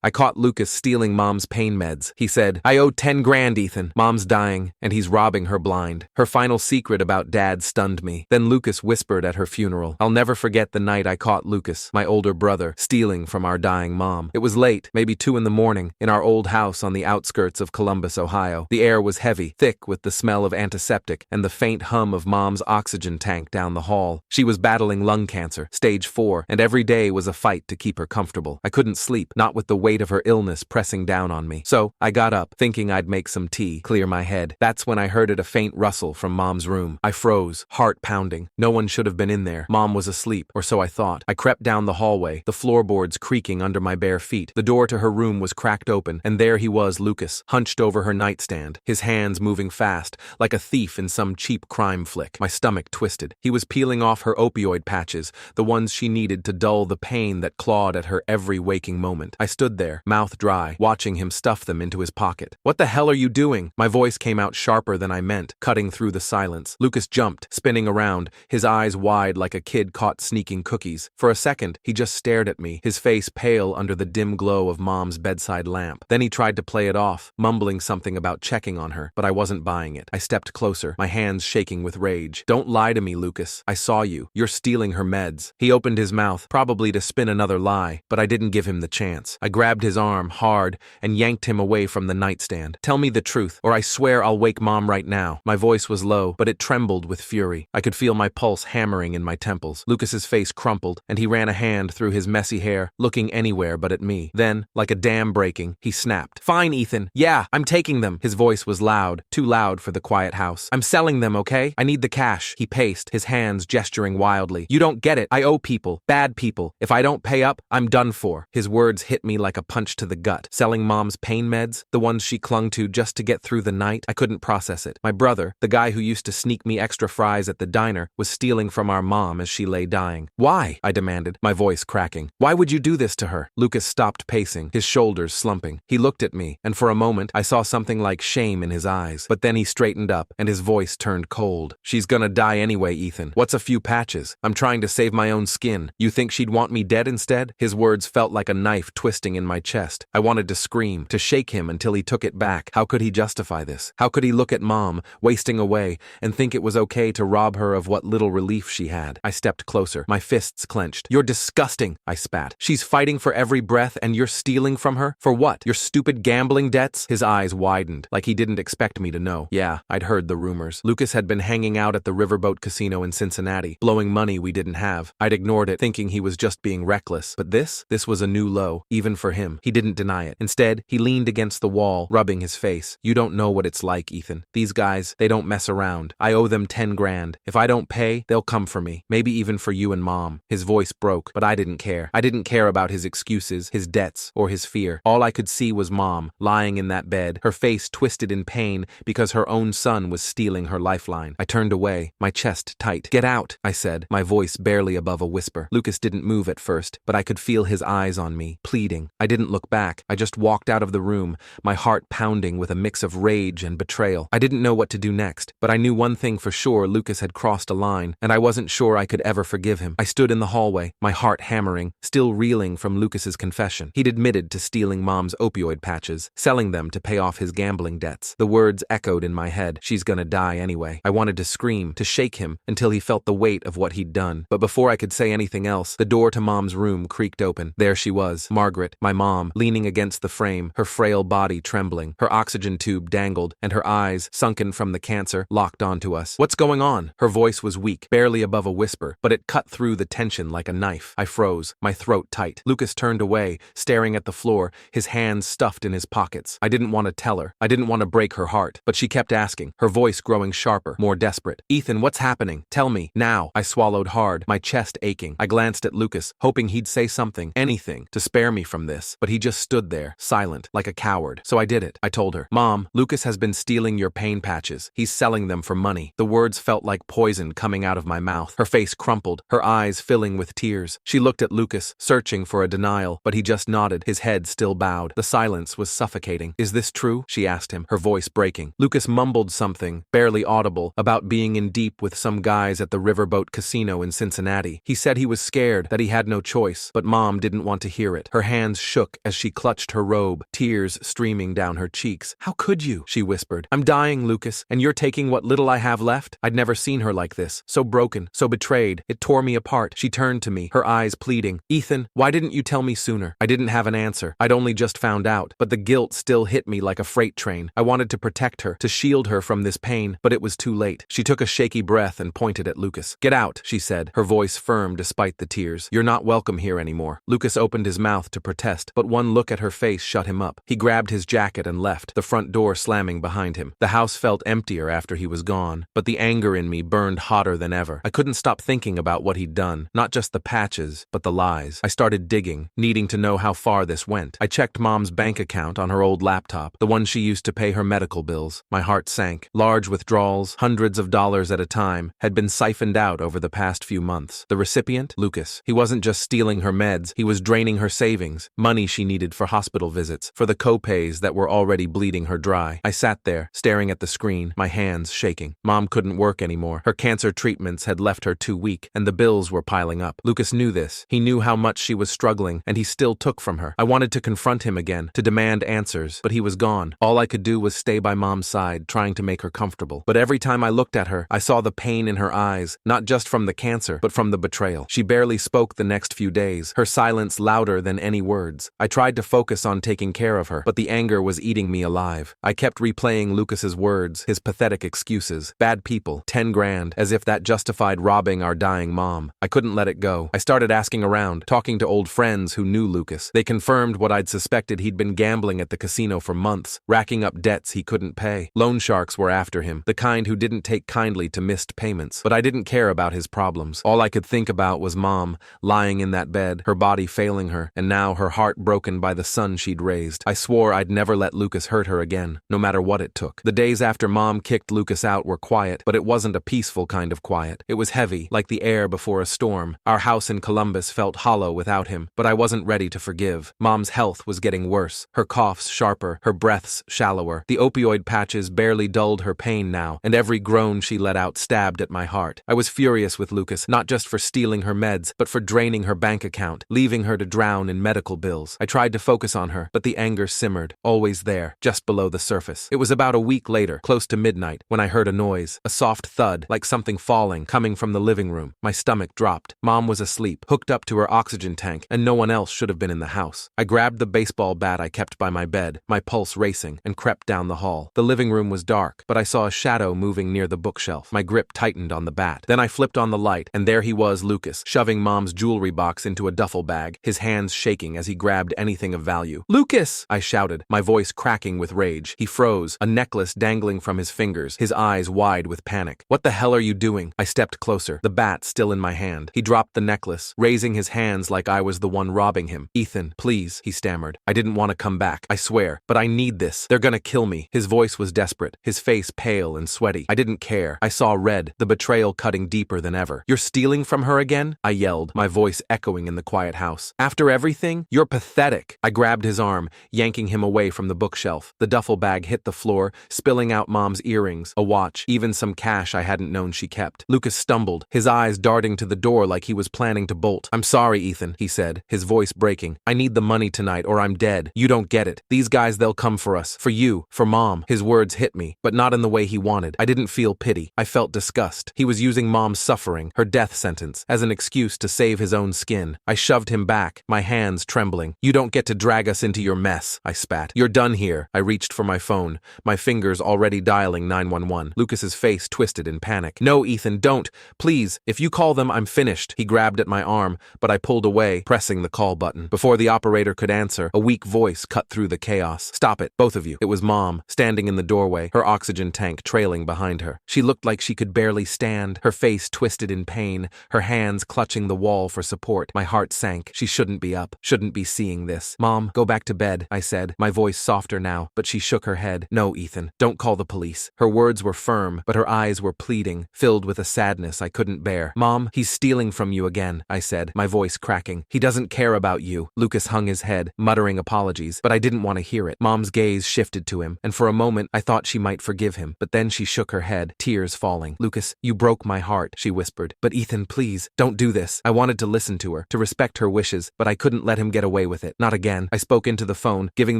I caught Lucas stealing Mom's pain meds. He said, I owe 10 grand, Ethan. Mom's dying, and he's robbing her blind. Her final secret about Dad stunned me. Then Lucas whispered at her funeral. I'll never forget the night I caught Lucas, my older brother, stealing from our dying mom. It was late, maybe 2 in the morning, in our old house on the outskirts of Columbus, Ohio. The air was heavy, thick with the smell of antiseptic and the faint hum of Mom's oxygen tank down the hall. She was battling lung cancer, stage 4, and every day was a fight to keep her comfortable. I couldn't sleep, not with the weight of her illness pressing down on me. So I got up, thinking I'd make some tea, clear my head. That's when I heard a faint rustle from Mom's room. I froze, heart pounding. No one should have been in there. Mom was asleep, or so I thought. I crept down the hallway, the floorboards creaking under my bare feet. The door to her room was cracked open, and there he was, Lucas, hunched over her nightstand, his hands moving fast, like a thief in some cheap crime flick. My stomach twisted. He was peeling off her opioid patches, the ones she needed to dull the pain that clawed at her every waking moment. I stood there, mouth dry, watching him stuff them into his pocket. What the hell are you doing? My voice came out sharper than I meant, cutting through the silence. Lucas jumped, spinning around, his eyes wide like a kid caught sneaking cookies. For a second, he just stared at me, his face pale under the dim glow of Mom's bedside lamp. Then he tried to play it off, mumbling something about checking on her, but I wasn't buying it. I stepped closer, my hands shaking with rage. Don't lie to me, Lucas. I saw you. You're stealing her meds. He opened his mouth, probably to spin another lie, but I didn't give him the chance. I grabbed his arm hard and yanked him away from the nightstand. Tell me the truth, or I swear I'll wake Mom right now. My voice was low, but it trembled with fury. I could feel my pulse hammering in my temples. Lucas's face crumpled, and he ran a hand through his messy hair, looking anywhere but at me. Then, like a dam breaking, he snapped. Fine, Ethan. Yeah, I'm taking them. His voice was loud, too loud for the quiet house. I'm selling them, okay? I need the cash. He paced, his hands gesturing wildly. You don't get it. I owe people. Bad people. If I don't pay up, I'm done for. His words hit me like a punch to the gut. Selling Mom's pain meds, the ones she clung to just to get through the night, I couldn't process it. My brother, the guy who used to sneak me extra fries at the diner, was stealing from our mom as she lay dying. Why? I demanded, my voice cracking. Why would you do this to her? Lucas stopped pacing, his shoulders slumping. He looked at me, and for a moment I saw something like shame in his eyes. But then he straightened up, and his voice turned cold. She's gonna die anyway, Ethan. What's a few patches? I'm trying to save my own skin. You think she'd want me dead instead? His words felt like a knife twisting in my chest. I wanted to scream, to shake him until he took it back. How could he justify this? How could he look at Mom, wasting away, and think it was okay to rob her of what little relief she had? I stepped closer, my fists clenched. You're disgusting, I spat. She's fighting for every breath, and you're stealing from her? For what? Your stupid gambling debts? His eyes widened, like he didn't expect me to know. Yeah, I'd heard the rumors. Lucas had been hanging out at the Riverboat Casino in Cincinnati, blowing money we didn't have. I'd ignored it, thinking he was just being reckless. But this was a new low, even for him. He didn't deny it. Instead, he leaned against the wall, rubbing his face. You don't know what it's like, Ethan. These guys, they don't mess around. I owe them 10 grand. If I don't pay, they'll come for me. Maybe even for you and Mom. His voice broke, but I didn't care. I didn't care about his excuses, his debts, or his fear. All I could see was Mom, lying in that bed, her face twisted in pain because her own son was stealing her lifeline. I turned away, my chest tight. Get out, I said, my voice barely above a whisper. Lucas didn't move at first, but I could feel his eyes on me, pleading. I didn't look back. I just walked out of the room, my heart pounding with a mix of rage and betrayal. I didn't know what to do next, but I knew one thing for sure: Lucas had crossed a line, and I wasn't sure I could ever forgive him. I stood in the hallway, my heart hammering, still reeling from Lucas's confession. He'd admitted to stealing Mom's opioid patches, selling them to pay off his gambling debts. The words echoed in my head. She's gonna die anyway. I wanted to scream, to shake him, until he felt the weight of what he'd done. But before I could say anything else, the door to Mom's room creaked open. There she was, Margaret, my mom, leaning against the frame, her frail body trembling. Her oxygen tube dangled, and her eyes, sunken from the cancer, locked onto us. What's going on? Her voice was weak, barely above a whisper, but it cut through the tension like a knife. I froze, my throat tight. Lucas turned away, staring at the floor, his hands stuffed in his pockets. I didn't want to tell her. I didn't want to break her heart, but she kept asking, her voice growing sharper, more desperate. Ethan, what's happening? Tell me, now. I swallowed hard, my chest aching. I glanced at Lucas, hoping he'd say something, anything, to spare me from this, but he just stood there, silent, like a coward. So I did it. I told her, Mom, Lucas has been stealing your pain patches. He's selling them for money. The words felt like poison coming out of my mouth. Her face crumpled, her eyes filling with tears. She looked at Lucas, searching for a denial, but he just nodded, his head still bowed. The silence was suffocating. Is this true? She asked him, her voice breaking. Lucas mumbled something, barely audible, about being in deep with some guys at the Riverboat Casino in Cincinnati. He said he was scared, that he had no choice, but Mom didn't want to hear it. Her hands shook as she clutched her robe, tears streaming down her cheeks. "How could you?" she whispered. "I'm dying, Lucas, and you're taking what little I have left?" I'd never seen her like this, so broken, so betrayed. It tore me apart. She turned to me, her eyes pleading. "Ethan, why didn't you tell me sooner?" I didn't have an answer. I'd only just found out, but the guilt still hit me like a freight train. I wanted to protect her, to shield her from this pain, but it was too late. She took a shaky breath and pointed at Lucas. "Get out," she said, her voice firm despite the tears. "You're not welcome here anymore." Lucas opened his mouth to protest, but one look at her face shut him up. He grabbed his jacket and left, the front door slamming behind him. The house felt emptier after he was gone, but the anger in me burned hotter than ever. I couldn't stop thinking about what he'd done, not just the patches, but the lies. I started digging, needing to know how far this went. I checked Mom's bank account on her old laptop, the one she used to pay her medical bills. My heart sank. Large withdrawals, hundreds of dollars at a time, had been siphoned out over the past few months. The recipient? Lucas. He wasn't just stealing her meds, he was draining her savings, money she needed for hospital visits, for the co-pays that were already bleeding her dry. I sat there, staring at the screen, my hands shaking. Mom couldn't work anymore. Her cancer treatments had left her too weak, and the bills were piling up. Lucas knew this. He knew how much she was struggling, and he still took from her. I wanted to confront him again, to demand answers, but he was gone. All I could do was stay by Mom's side, trying to make her comfortable. But every time I looked at her, I saw the pain in her eyes, not just from the cancer, but from the betrayal. She barely spoke the next few days, her silence louder than any words. I tried to focus on taking care of her, but the anger was eating me alive. I kept replaying Lucas's words, his pathetic excuses. Bad people, 10 grand, as if that justified robbing our dying mom. I couldn't let it go. I started asking around, talking to old friends who knew Lucas. They confirmed what I'd suspected. He'd been gambling at the casino for months, racking up debts he couldn't pay. Loan sharks were after him, the kind who didn't take kindly to missed payments. But I didn't care about his problems. All I could think about was Mom, lying in that bed, her body failing her, and now her heart broken by the son she'd raised. I swore I'd never let Lucas hurt her again, no matter what it took. The days after Mom kicked Lucas out were quiet, but it wasn't a peaceful kind of quiet. It was heavy, like the air before a storm. Our house in Columbus felt hollow without him, but I wasn't ready to forgive. Mom's health was getting worse, her coughs sharper, her breaths shallower. The opioid patches barely dulled her pain now, and every groan she let out stabbed at my heart. I was furious with Lucas, not just for stealing her meds, but for draining her bank account, leaving her to drown in medical bills. I tried to focus on her, but the anger simmered, always there, just below the surface. It was about a week later, close to midnight, when I heard a noise, a soft thud, like something falling, coming from the living room. My stomach dropped. Mom was asleep, hooked up to her oxygen tank, and no one else should have been in the house. I grabbed the baseball bat I kept by my bed, my pulse racing, and crept down the hall. The living room was dark, but I saw a shadow moving near the bookshelf. My grip tightened on the bat. Then I flipped on the light, and there he was, Lucas, shoving Mom's jewelry box into a duffel bag, his hands shaking as he grabbed anything of value. "Lucas!" I shouted, my voice cracking with rage. He froze, a necklace dangling from his fingers, his eyes wide with panic. "What the hell are you doing?" I stepped closer, the bat still in my hand. He dropped the necklace, raising his hands like I was the one robbing him. "Ethan, please," he stammered. "I didn't want to come back, I swear, but I need this. They're gonna kill me." His voice was desperate, his face pale and sweaty. I didn't care. I saw red, the betrayal cutting deeper than ever. "You're stealing from her again?" I yelled, my voice echoing in the quiet house. "After everything? You're pathetic." I grabbed his arm, yanking him away from the bookshelf. The duffel bag hit the floor, spilling out Mom's earrings, a watch, even some cash I hadn't known she kept. Lucas stumbled, his eyes darting to the door like he was planning to bolt. "I'm sorry, Ethan," he said, his voice breaking. "I need the money tonight or I'm dead. You don't get it. These guys, they'll come for us. For you. For Mom." His words hit me, but not in the way he wanted. I didn't feel pity. I felt disgust. He was using Mom's suffering, her death sentence, as an excuse to save his own skin. I shoved him back, my hands trembling. "You don't get to drag us into your mess," I spat. "You're done here." I reached for my phone, my fingers already dialing 911. Lucas's face twisted in panic. "No, Ethan, don't. Please, if you call them, I'm finished." He grabbed at my arm, but I pulled away, pressing the call button. Before the operator could answer, a weak voice cut through the chaos. "Stop it, both of you." It was Mom, standing in the doorway, her oxygen tank trailing behind her. She looked like she could barely stand, her face twisted in pain, her hands clutching the wall for support. My heart sank. She shouldn't be up, shouldn't be seeing this. "Mom, go back to bed," I said, my voice softer now, but she shook her head. "No, Ethan, don't call the police." Her words were firm, but her eyes were pleading, filled with a sadness I couldn't bear. "Mom, he's stealing from you again," I said, my voice cracking. "He doesn't care about you." Lucas hung his head, muttering apologies, but I didn't want to hear it. Mom's gaze shifted to him, and for a moment I thought she might forgive him, but then she shook her head, tears falling. "Lucas, you broke my heart," she whispered. "But Ethan, please, don't do this." I wanted to listen to her, to respect her wishes, but I couldn't let him get away away with it. Not again. I spoke into the phone, giving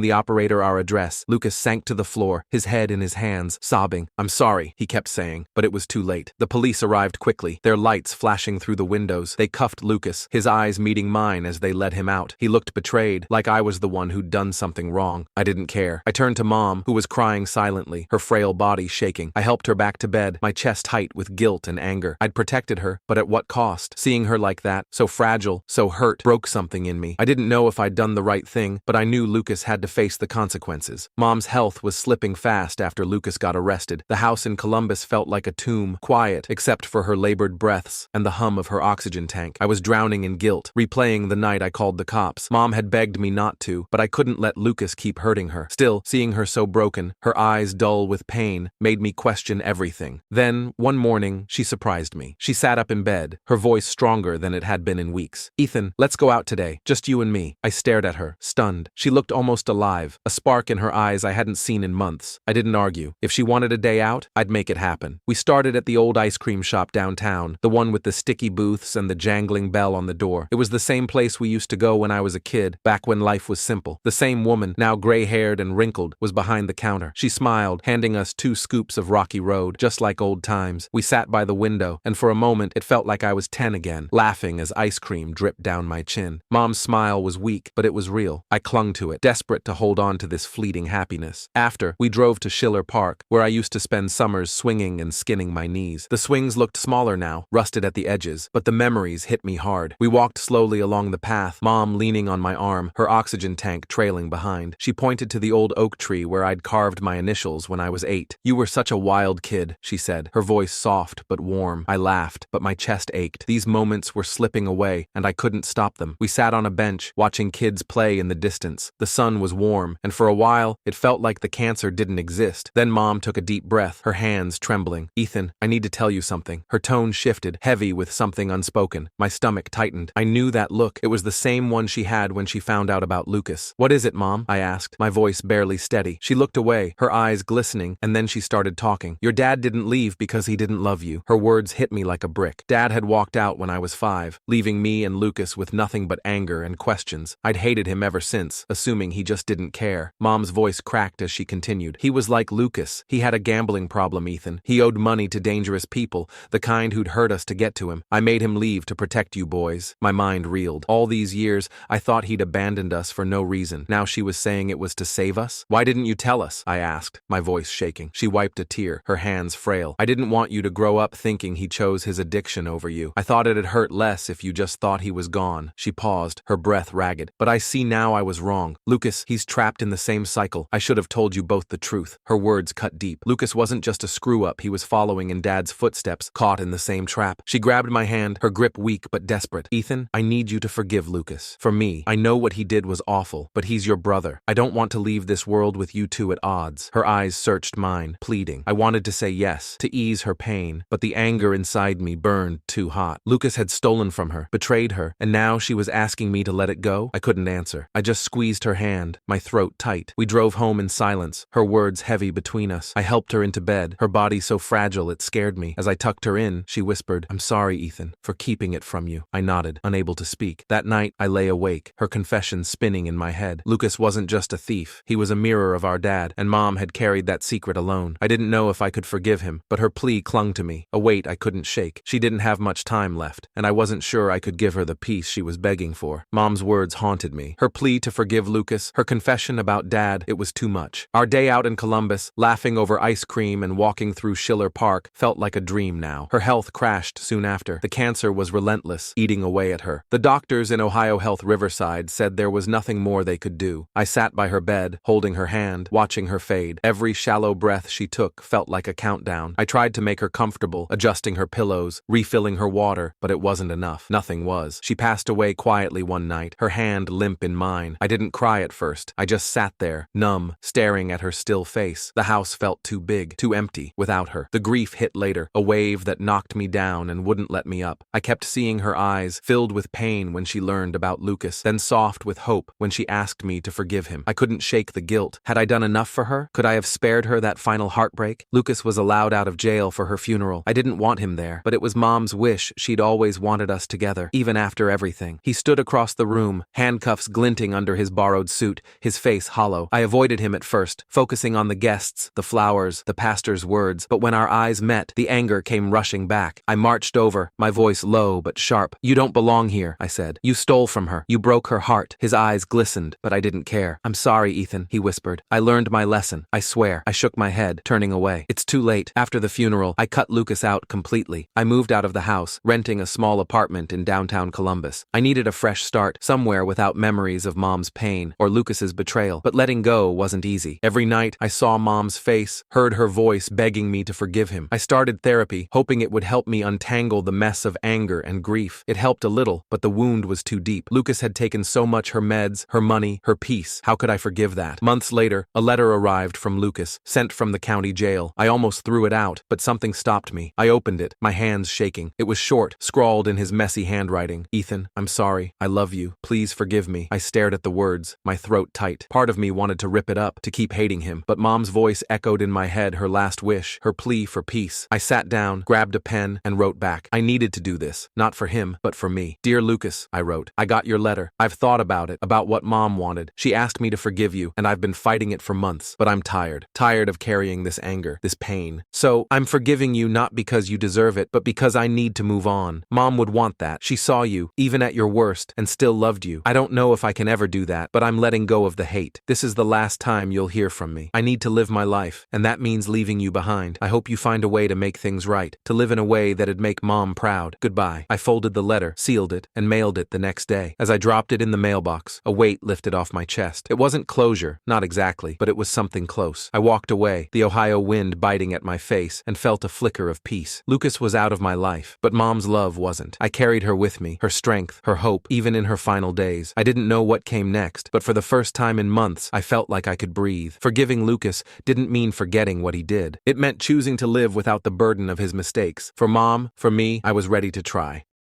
the operator our address. Lucas sank to the floor, his head in his hands, sobbing. I'm sorry, he kept saying, but it was too late. The police arrived quickly, their lights flashing through the windows. They cuffed Lucas, his eyes meeting mine as they led him out. He looked betrayed, like I was the one who'd done something wrong. I didn't care. I turned to Mom, who was crying silently, her frail body shaking. I helped her back to bed, my chest tight with guilt and anger. I'd protected her, but at what cost? Seeing her like that, so fragile, so hurt, broke something in me. I didn't know if I'd done the right thing, but I knew Lucas had to face the consequences. Mom's health was slipping fast after Lucas got arrested. The house in Columbus felt like a tomb, quiet except for her labored breaths and the hum of her oxygen tank. I was drowning in guilt, replaying the night I called the cops. Mom had begged me not to, but I couldn't let Lucas keep hurting her. Still, seeing her so broken, her eyes dull with pain, made me question everything. Then, one morning, she surprised me. She sat up in bed, her voice stronger than it had been in weeks. Ethan, let's go out today, just you and me. I stared at her, stunned. She looked almost alive, a spark in her eyes I hadn't seen in months. I didn't argue. If she wanted a day out, I'd make it happen. We started at the old ice cream shop downtown, the one with the sticky booths and the jangling bell on the door. It was the same place we used to go when I was a kid, back when life was simple. The same woman, now gray-haired and wrinkled, was behind the counter. She smiled, handing us 2 scoops of Rocky Road, just like old times. We sat by the window, and for a moment it felt like I was 10 again, laughing as ice cream dripped down my chin. Mom's smile was weak, but it was real. I clung to it, desperate to hold on to this fleeting happiness. After, we drove to Schiller Park, where I used to spend summers swinging and skinning my knees. The swings looked smaller now, rusted at the edges, but the memories hit me hard. We walked slowly along the path, Mom leaning on my arm, her oxygen tank trailing behind. She pointed to the old oak tree where I'd carved my initials when I was 8. You were such a wild kid, she said, her voice soft but warm. I laughed, but my chest ached. These moments were slipping away, and I couldn't stop them. We sat on a bench, watching kids play in the distance. The sun was warm, and for a while, it felt like the cancer didn't exist. Then Mom took a deep breath, her hands trembling. Ethan, I need to tell you something. Her tone shifted, heavy with something unspoken. My stomach tightened. I knew that look. It was the same one she had when she found out about Lucas. What is it, Mom? I asked, my voice barely steady. She looked away, her eyes glistening, and then she started talking. Your dad didn't leave because he didn't love you. Her words hit me like a brick. Dad had walked out when I was 5, leaving me and Lucas with nothing but anger and questions. I'd hated him ever since, assuming he just didn't care. Mom's voice cracked as she continued. He was like Lucas. He had a gambling problem, Ethan. He owed money to dangerous people, the kind who'd hurt us to get to him. I made him leave to protect you boys. My mind reeled. All these years, I thought he'd abandoned us for no reason. Now she was saying it was to save us? Why didn't you tell us? I asked, my voice shaking. She wiped a tear, her hands frail. I didn't want you to grow up thinking he chose his addiction over you. I thought it'd hurt less if you just thought he was gone. She paused, her breath ragged. But I see now I was wrong. Lucas, he's trapped in the same cycle. I should have told you both the truth. Her words cut deep. Lucas wasn't just a screw-up. He was following in Dad's footsteps, caught in the same trap. She grabbed my hand, her grip weak but desperate. Ethan, I need you to forgive Lucas. For me, I know what he did was awful, but he's your brother. I don't want to leave this world with you two at odds. Her eyes searched mine, pleading. I wanted to say yes, to ease her pain, but the anger inside me burned too hot. Lucas had stolen from her, betrayed her, and now she was asking me to let it go? I couldn't answer. I just squeezed her hand, my throat tight. We drove home in silence, her words heavy between us. I helped her into bed, her body so fragile it scared me. As I tucked her in, she whispered, I'm sorry, Ethan, for keeping it from you. I nodded, unable to speak. That night, I lay awake, her confession spinning in my head. Lucas wasn't just a thief. He was a mirror of our dad, and Mom had carried that secret alone. I didn't know if I could forgive him, but her plea clung to me, a weight I couldn't shake. She didn't have much time left, and I wasn't sure I could give her the peace she was begging for. Mom's words haunted me. Her plea to forgive Lucas, her confession about Dad, it was too much. Our day out in Columbus, laughing over ice cream and walking through Schiller Park, felt like a dream now. Her health crashed soon after. The cancer was relentless, eating away at her. The doctors in Ohio Health Riverside said there was nothing more they could do. I sat by her bed, holding her hand, watching her fade. Every shallow breath she took felt like a countdown. I tried to make her comfortable, adjusting her pillows, refilling her water, but it wasn't enough. Nothing was. She passed away quietly one night, her hand limp in mine. I didn't cry at first. I just sat there, numb, staring at her still face. The house felt too big, too empty, without her. The grief hit later, a wave that knocked me down and wouldn't let me up. I kept seeing her eyes, filled with pain when she learned about Lucas, then soft with hope when she asked me to forgive him. I couldn't shake the guilt. Had I done enough for her? Could I have spared her that final heartbreak? Lucas was allowed out of jail for her funeral. I didn't want him there, but it was Mom's wish. She'd always wanted us together, even after everything. He stood across the room, handcuffs glinting under his borrowed suit, his face hollow. I avoided him at first, focusing on the guests, the flowers, the pastor's words, but when our eyes met, the anger came rushing back. I marched over, my voice low but sharp. "You don't belong here," I said. "You stole from her. You broke her heart." His eyes glistened, but I didn't care. "I'm sorry, Ethan," he whispered. "I learned my lesson. I swear." I shook my head, turning away. "It's too late." After the funeral, I cut Lucas out completely. I moved out of the house, renting a small apartment in downtown Columbus. I needed a fresh start, somewhere without memories of Mom's pain or Lucas's betrayal, but letting go wasn't easy. Every night, I saw Mom's face, heard her voice begging me to forgive him. I started therapy, hoping it would help me untangle the mess of anger and grief. It helped a little, but the wound was too deep. Lucas had taken so much: her meds, her money, her peace. How could I forgive that? Months later, a letter arrived from Lucas, sent from the county jail. I almost threw it out, but something stopped me. I opened it, my hands shaking. It was short, scrawled in his messy handwriting. "Ethan, I'm sorry. I love you. Please forgive me." I stared at the words, my throat tight. Part of me wanted to rip it up, to keep hating him, but Mom's voice echoed in my head, her last wish, her plea for peace. I sat down, grabbed a pen, and wrote back. I needed to do this, not for him, but for me. "Dear Lucas," I wrote, "I got your letter. I've thought about it, about what Mom wanted. She asked me to forgive you, and I've been fighting it for months, but I'm tired. Tired of carrying this anger, this pain. So, I'm forgiving you not because you deserve it, but because I need to move on. Mom would want that. She saw you, even at your worst, and still loved you. I don't know if I can ever do that, but I'm letting go of the hate. This is the last time you'll hear from me. I need to live my life, and that means leaving you behind. I hope you find a way to make things right, to live in a way that'd make Mom proud. Goodbye." I folded the letter, sealed it, and mailed it the next day. As I dropped it in the mailbox, a weight lifted off my chest. It wasn't closure, not exactly, but it was something close. I walked away, the Ohio wind biting at my face, and felt a flicker of peace. Lucas was out of my life, but Mom's love wasn't. I carried her with me, her strength, her hope, even in her final days. I didn't know what came next, but for the first time in months, I felt like I could breathe. Forgiving Lucas didn't mean forgetting what he did. It meant choosing to live without the burden of his mistakes. For Mom, for me, I was ready to try.